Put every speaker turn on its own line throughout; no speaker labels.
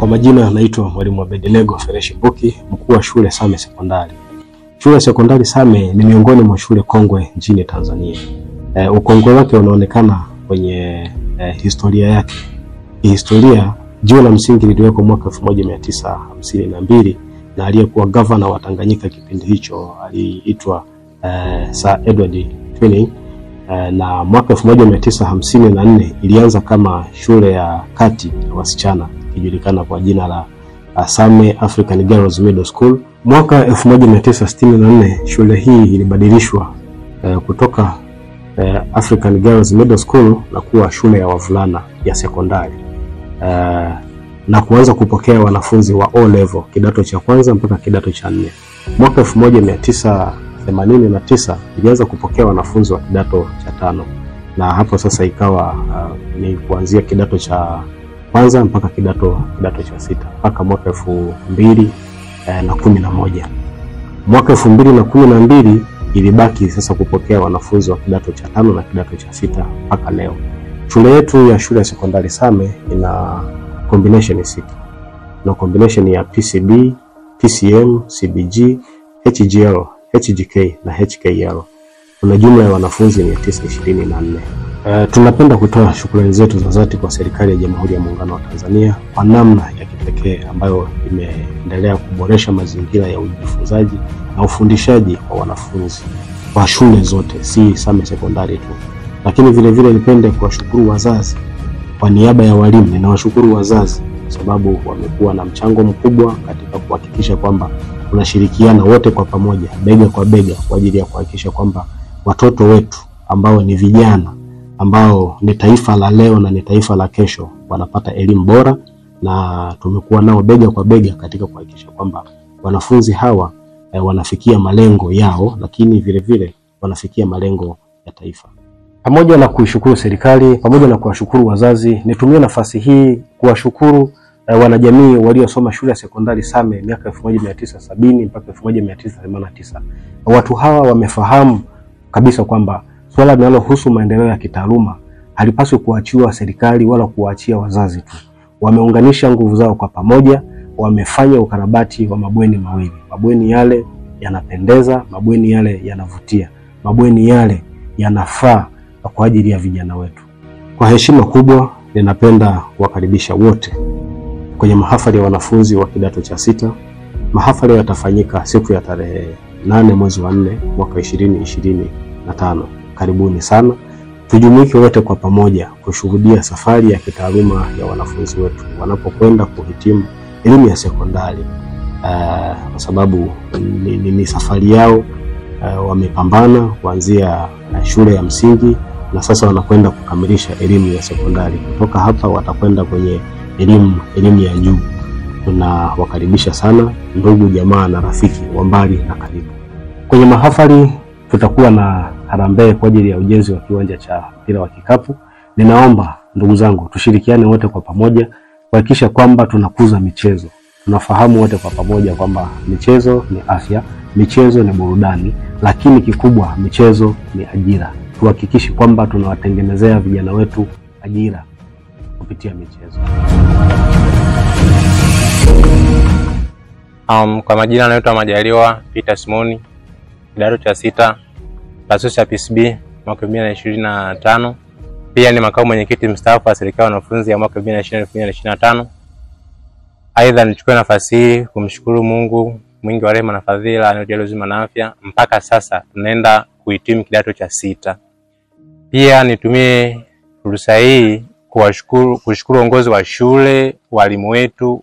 Kwa majina naitwa Mwalimu Abednego Fereshi Mbuki, mkuu wa shule Same Sekondari. Shule Sekondari Same ni miongoni mwa shule kongwe nchini Tanzania. Ukongwe wake unaonekana kwenye historia yake. Historia, jiwe la msingi liliwekwa mwaka 1952 na aliyekuwa governor wa Tanganyika kipindi hicho aliitwa Sir Edward Twining. Na mwaka 1954 ilianza kama shule ya kati ya wasichana ikijulikana kwa jina la Same African Girls Middle School. Mwaka 1964 shule hii ilibadilishwa kutoka African Girls Middle School na kuwa shule ya wavulana ya sekondari, na kuanza kupokea wanafunzi wa O level kidato cha kwanza mpaka kidato cha 4. Mwaka 1989 ilianza kupokea wanafunzi wa kidato cha 5, na hapo sasa ikawa ni kuanzia kidato cha kwanza mpaka kidato cha 6 mpaka mwaka 2011. Mwaka 2012 ilibaki sasa kupokea wanafunzi wa kidato cha 5 na kidato cha 6 mpaka leo. Shule yetu ya shule ya sekondari Same ina combination 6. Na combination ya PCB, PCM, CBG, HGL, HGK na HKL. Kuna jumla ya wanafunzi 924. Tunapenda kutoa shukrani zetu za dhati kwa serikali ya Jamhuri ya Muungano wa Tanzania kwa namna ya kipekee ambayo imeendelea kuboresha mazingira ya ujifunzaji na ufundishaji wa wanafunzi kwa shule zote, si Same Sekondari tu. Lakini vile vile nipende kuwashukuru wazazi. Kwa niaba ya walimu ninawashukuru wazazi kwa sababu wamekuwa na mchango mkubwa katika kuhakikisha kwamba tunashirikiana wote kwa pamoja, bega kwa bega, kwa ajili ya kuhakikisha kwamba watoto wetu ambao ni vijana, ambao ni taifa la leo na ni taifa la kesho, wanapata elimu bora, na tumekuwa nao bega kwa bega katika kuhakikisha kwamba wanafunzi hawa wanafikia malengo yao, lakini vile vile wanafikia malengo ya taifa. Pamoja na kuishukuru serikali, pamoja na kuwashukuru wazazi, nitumie nafasi hii kuwashukuru wanajamii waliosoma shule ya sekondari Same miaka 1970 mpaka 1989. Watu hawa wamefahamu kabisa kwamba swala linalohusu maendeleo ya kitaaluma halipaswi kuachiwa serikali wala kuachia wazazi tu. Wameunganisha nguvu zao kwa pamoja, wamefanya ukarabati wa mabweni mawili. Mabweni yale yanapendeza, mabweni yale yanavutia, mabweni yale yanafaa kwa ajili ya vijana wetu. Kwa heshima kubwa ninapenda kuwakaribisha wote kwenye mahafali ya wanafunzi wa kidato cha 6. Mahafali yatafanyika siku ya tarehe 8 mwezi wa 4 mwaka 2025. Karibuni sana. Tujumuike wote kwa pamoja kushuhudia safari ya kitaaluma ya wanafunzi wetu wanapokwenda kuhitimu elimu ya sekondari, kwa sababu ni safari yao. Wamepambana kuanzia shule ya msingi na sasa wanakwenda kukamilisha elimu ya sekondari. Kutoka hapa watakwenda kwenye elimu ya juu. Tunawakaribisha sana ndugu, jamaa na rafiki wa mbali na karibu. Kwenye mahafali tutakuwa na harambee kwa ajili ya ujenzi wa kiwanja cha mpira wa kikapu. Ninaomba ndugu zangu tushirikiane wote kwa pamoja kuhakikisha kwamba tunakuza michezo. Tunafahamu wote kwa pamoja kwamba michezo ni afya, michezo ni burudani, lakini kikubwa michezo ni ajira. Tuhakikishe kwamba tunawatengenezea vijana wetu ajira kupitia michezo.
Kwa majina naitwa Majaliwa Peter Simoni, kidato cha 6, taasisi ya PCB mwaka 2025. Pia ni makamu mwenyekiti mstaafu wa serikali ya wanafunzi ya mwaka 2020-2025. Aidha nichukue nafasi hii kumshukuru Mungu mwingi wa rehema na fadhila anayetujalia uzima na afya mpaka sasa tunaenda kuhitimu kidato cha 6. Pia nitumie fursa hii kushukuru uongozi wa shule, walimu wetu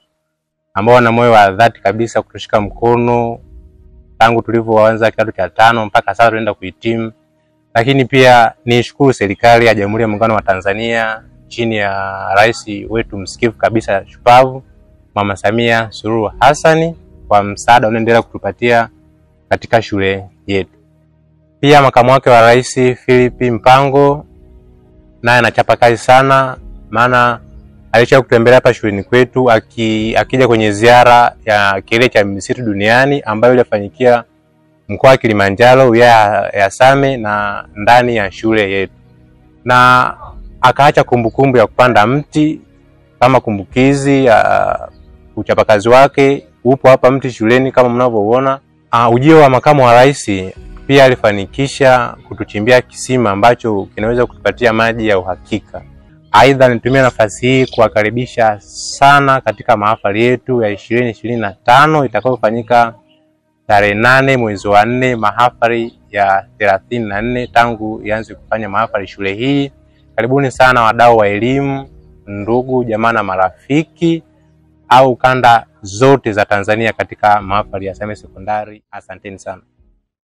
ambao wana moyo wa dhati kabisa kutushika mkono tangu tulivyoanza kidato cha 5 mpaka sasa tunaenda kuhitimu. Lakini pia nishukuru serikali ya Jamhuri ya Muungano wa Tanzania chini ya rais wetu msikivu kabisa shupavu Mama Samia Suluhu Hassan kwa msaada unaendelea kutupatia katika shule yetu. Pia makamu wake wa rais Philip Mpango naye anachapa kazi sana, maana alisha kutembelea hapa shuleni kwetu akija kwenye ziara ya kilele cha misitu duniani ambayo ilifanyikia mkoa wa Kilimanjaro, wilaya ya Same na ndani ya shule yetu. Na akaacha kumbukumbu ya kupanda mti kama kumbukizi uchapakazi wake upo hapa Mti shuleni kama mnavyoona. Ujio wa makamu wa rais pia alifanikisha kutuchimbia kisima ambacho kinaweza kutupatia maji ya uhakika. Aidha, nitumia nafasi hii kuwakaribisha sana katika mahafali yetu ya 2025 itakayofanyika tarehe 8 mwezi wa 4, mahafali ya 34 tangu ianze kufanya mahafali shule hii. Karibuni sana wadau wa elimu, ndugu, jamaa na marafiki au kanda zote za Tanzania katika mahafali ya Same Sekondari. Asanteni sana.